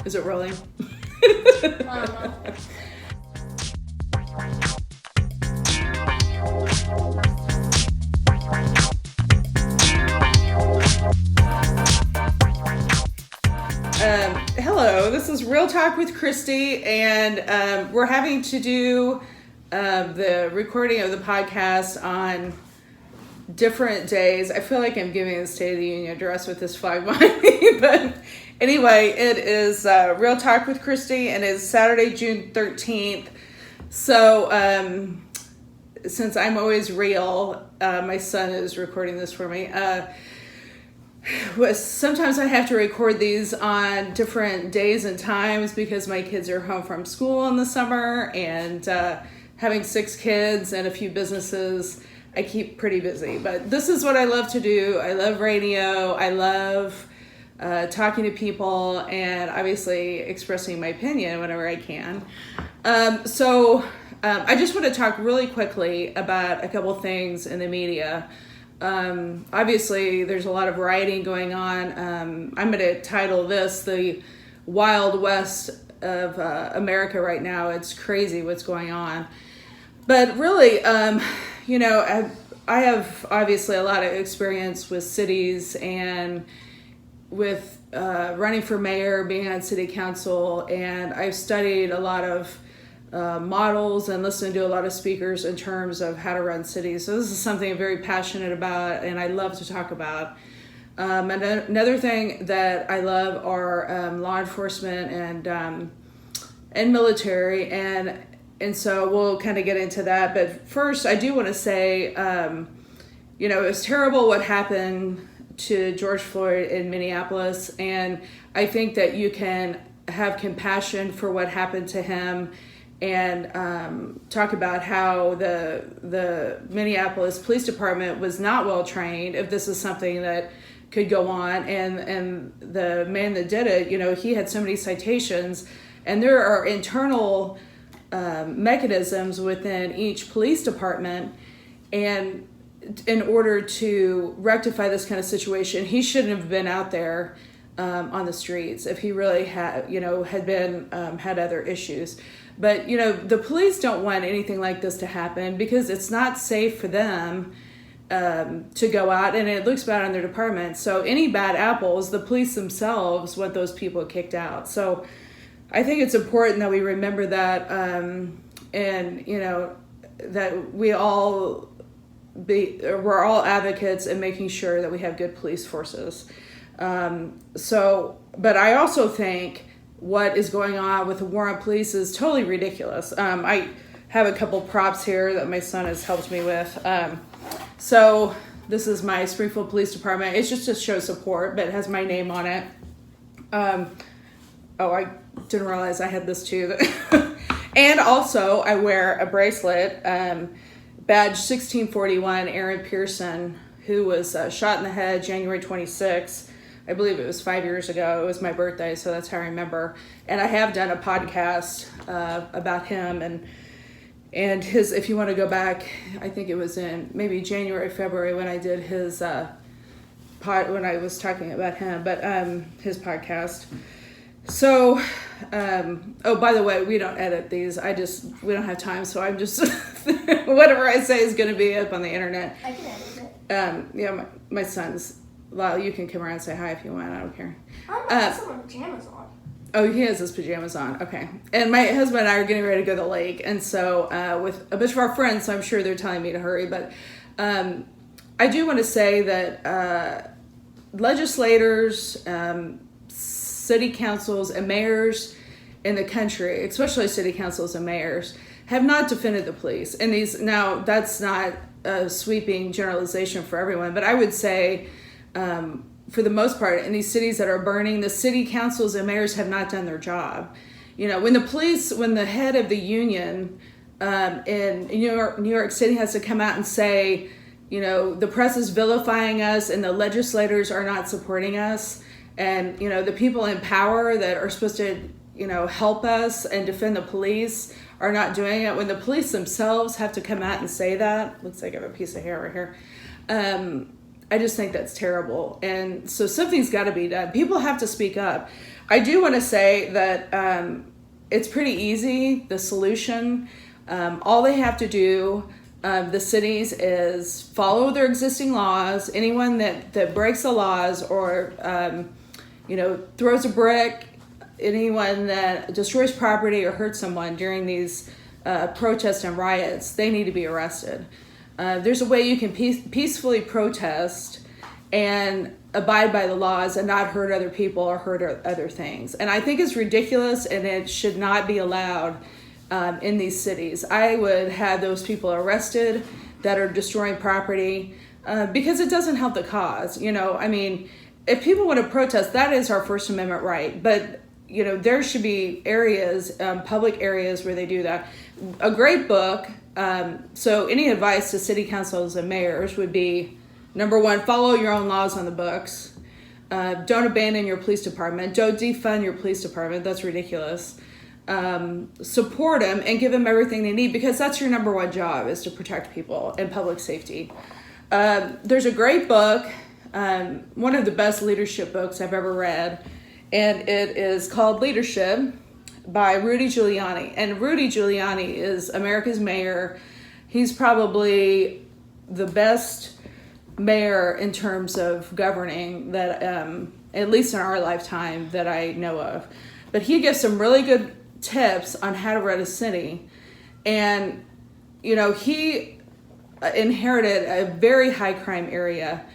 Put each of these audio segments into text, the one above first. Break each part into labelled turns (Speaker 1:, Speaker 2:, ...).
Speaker 1: Is it rolling? Hello, this is Real Talk with Kristi, and we're having to do the recording of the podcast on different days. I feel like I'm giving the State of the Union address with this flag behind me, but anyway, it is Real Talk with Kristi, and it's Saturday, June 13th. So, since I'm always real, my son is recording this for me. Sometimes I have to record these on different days and times because my kids are home from school in the summer, and having 6 kids and a few businesses, I keep pretty busy. But this is what I love to do. I love radio. I love talking to people and obviously expressing my opinion whenever I can. So I just want to talk really quickly about a couple things in the media. Obviously, there's a lot of rioting going on. I'm going to title this the Wild West of America right now. It's crazy what's going on. But really, I have obviously a lot of experience with cities and with running for mayor, being on city council, and I've studied a lot of models and listened to a lot of speakers in terms of how to run cities. So this is something I'm very passionate about and I love to talk about. And another thing that I love are law enforcement and military, and so we'll kind of get into that. But first, I do want to say, it was terrible what happened to George Floyd in Minneapolis, and I think that you can have compassion for what happened to him and talk about how the Minneapolis Police Department was not well trained, if this is something that could go on, and the man that did it, he had so many citations, and there are internal mechanisms within each police department, and in order to rectify this kind of situation, he shouldn't have been out there on the streets if he really had had other issues. But the police don't want anything like this to happen because it's not safe for them to go out, and it looks bad on their department. So any bad apples, the police themselves want those people kicked out. So I think it's important that we remember that, that we're all advocates in making sure that we have good police forces. But I also think what is going on with the Warrant Police is totally ridiculous. I have a couple props here that my son has helped me with. So this is my Springfield Police Department. It's just to show support, but it has my name on it. I didn't realize I had this too. And also I wear a bracelet, badge 1641, Aaron Pearson, who was shot in the head January 26th. I believe it was 5 years ago. It was my birthday, so that's how I remember. And I have done a podcast about him and his. If you want to go back, I think it was in maybe January, February when I did his when I was talking about him, but his podcast. So, by the way, we don't edit these. We don't have time, so I'm just whatever I say is going to be up on the internet.
Speaker 2: I can edit it.
Speaker 1: My son's. Well, you can come around and say hi if you want. I don't care.
Speaker 2: I have some pajamas on.
Speaker 1: Oh, he has his pajamas on. Okay. And my husband and I are getting ready to go to the lake. And so with a bunch of our friends, so I'm sure they're telling me to hurry. But I do want to say that legislators, city councils, and mayors in the country, especially city councils and mayors, have not defended the police. And now that's not a sweeping generalization for everyone, but I would say for the most part, in these cities that are burning, the city councils and mayors have not done their job. When the head of the union in New York City has to come out and say, the press is vilifying us and the legislators are not supporting us, and the people in power that are supposed to help us and defend the police are not doing it, when the police themselves have to come out and say that. Looks like I have a piece of hair right here. I just think that's terrible. And so something's got to be done. People have to speak up. I do want to say that it's pretty easy, the solution. All they have to do, the cities, is follow their existing laws. Anyone that breaks the laws or, throws a brick, anyone that destroys property or hurts someone during these protests and riots, they need to be arrested. There's a way you can peacefully protest and abide by the laws and not hurt other people or hurt other things. And I think it's ridiculous, and it should not be allowed in these cities. I would have those people arrested that are destroying property because it doesn't help the cause. If people want to protest, that is our First Amendment right. But there should be areas, public areas, where they do that. A great book. So any advice to city councils and mayors would be, number one, follow your own laws on the books. Don't abandon your police department. Don't defund your police department. That's ridiculous. Support them and give them everything they need, because that's your number one job, is to protect people and public safety. There's a great book, one of the best leadership books I've ever read, and it is called Leadership by Rudy Giuliani. And Rudy Giuliani is America's mayor. He's probably the best mayor in terms of governing that, at least in our lifetime, that I know of. But he gives some really good tips on how to run a city. And, he inherited a very high crime area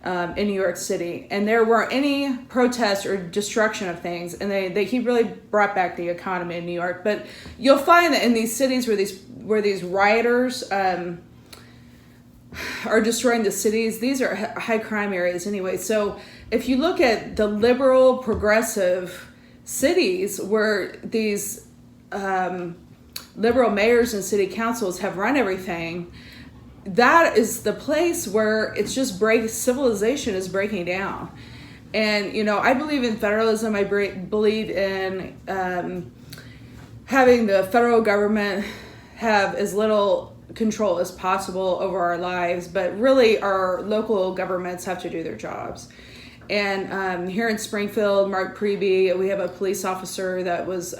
Speaker 1: in New York City, and there weren't any protests or destruction of things, and he really brought back the economy in New York. But you'll find that in these cities where these rioters are destroying the cities, these are high crime areas anyway. So if you look at the liberal, progressive cities where these liberal mayors and city councils have run everything, that is the place where it's just civilization is breaking down. And, I believe in federalism. I believe in having the federal government have as little control as possible over our lives, but really our local governments have to do their jobs. And here in Springfield, Mark Preby, we have a police officer that was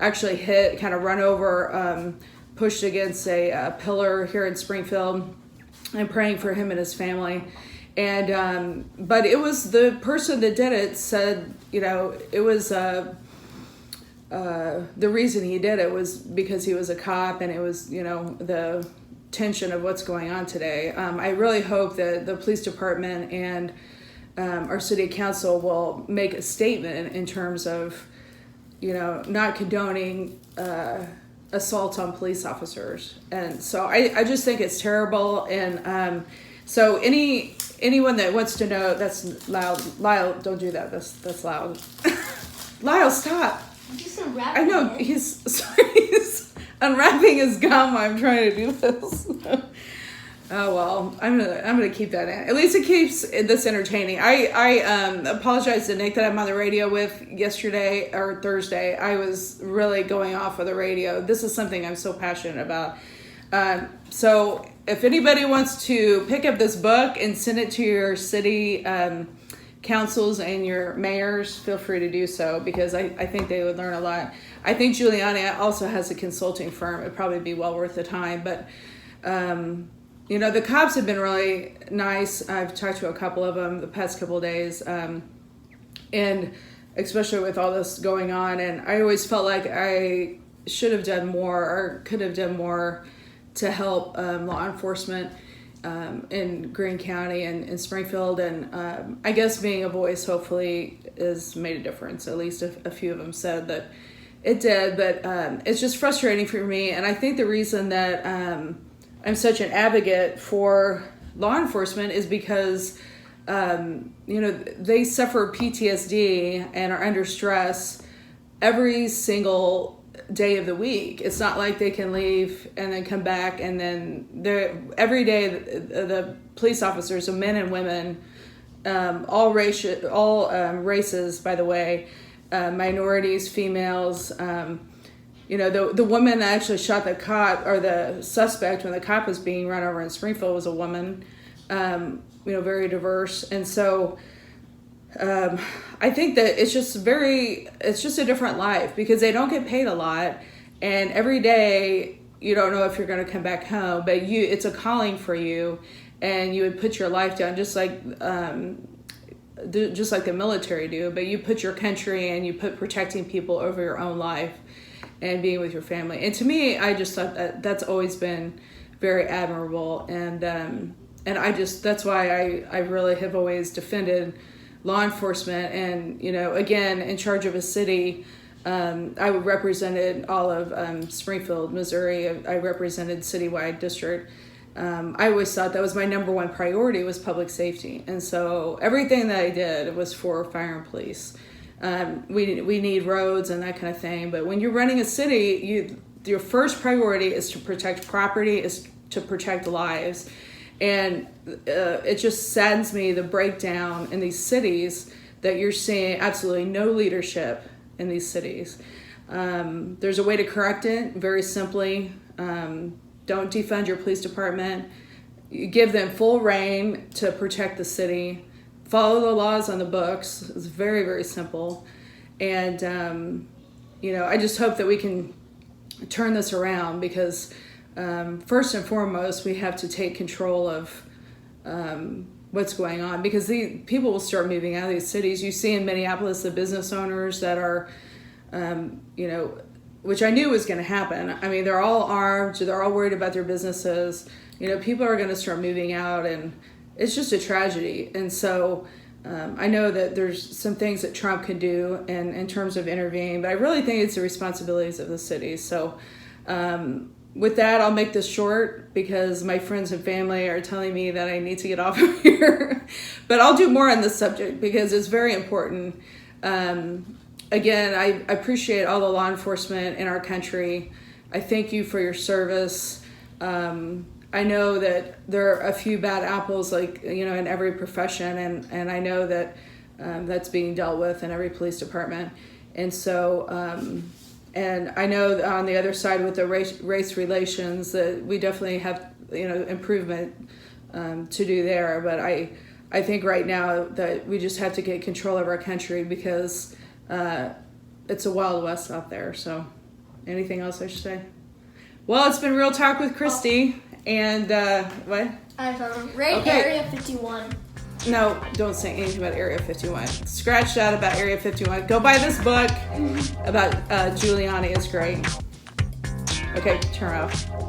Speaker 1: actually hit, kind of run over, pushed against a pillar here in Springfield. I'm praying for him and his family. And but it was the person that did it said, it was the reason he did it was because he was a cop, and it was, the tension of what's going on today. I really hope that the police department and our city council will make a statement in terms of, not condoning assault on police officers. And so I just think it's terrible. And so anyone that wants to know, that's loud. Lyle, don't do that. That's loud. Lyle, stop.
Speaker 2: Just unwrapping
Speaker 1: I know,
Speaker 2: it.
Speaker 1: he's unwrapping his gum. I'm trying to do this. Oh well, I'm gonna keep that in. At least it keeps this entertaining. I apologize to Nick that I'm on the radio with yesterday or Thursday. I was really going off of the radio. This is something I'm so passionate about. So if anybody wants to pick up this book and send it to your city councils and your mayors, feel free to do so, because I think they would learn a lot. I think Giuliani also has a consulting firm. It'd probably be well worth the time, but. The cops have been really nice. I've talked to a couple of them the past couple of days, and especially with all this going on. And I always felt like I should have done more or could have done more to help law enforcement in Greene County and in Springfield. And I guess being a voice hopefully has made a difference. At least a few of them said that it did. But it's just frustrating for me. And I think the reason that I'm such an advocate for law enforcement is because, they suffer PTSD and are under stress every single day of the week. It's not like they can leave and then come back, and then every day the police officers, so men and women, all races, by the way, minorities, females, the woman that actually shot the cop, or the suspect when the cop was being run over in Springfield, was a woman. very diverse. And so I think that it's just a different life because they don't get paid a lot. And every day you don't know if you're going to come back home, but it's a calling for you, and you would put your life down just like the military do, but you put your country and you put protecting people over your own life and being with your family. And to me, I just thought that's always been very admirable. And that's why I really have always defended law enforcement. And, again, in charge of a city, I represented all of Springfield, Missouri. I represented citywide district. I always thought that was my number one priority was public safety. And so everything that I did was for fire and police. We need roads and that kind of thing. But when you're running a city, your first priority is to protect property, is to protect lives. And it just saddens me, the breakdown in these cities, that you're seeing absolutely no leadership in these cities. There's a way to correct it, very simply. Don't defund your police department. You give them full reign to protect the city. Follow the laws on the books. It's very, very simple. And, I just hope that we can turn this around because first and foremost, we have to take control of what's going on because the people will start moving out of these cities. You see in Minneapolis, the business owners that are, which I knew was going to happen. I mean, they're all armed. They're all worried about their businesses. People are going to start moving out, and it's just a tragedy. And so I know that there's some things that Trump can do in terms of intervening, but I really think it's the responsibilities of the city. So with that, I'll make this short because my friends and family are telling me that I need to get off of here. But I'll do more on this subject because it's very important. Again, I appreciate all the law enforcement in our country. I thank you for your service. I know that there are a few bad apples, in every profession, and I know that that's being dealt with in every police department. And so, and I know that on the other side with the race relations that we definitely have, improvement to do there. But I think right now that we just have to get control of our country because it's a Wild West out there. So anything else I should say? Well, it's been Real Talk with Kristi. And what?
Speaker 2: iPhone. Rate Area 51.
Speaker 1: No, don't say anything about Area 51. Scratch that about Area 51. Go buy this book about Giuliani. It's great. Okay, turn off.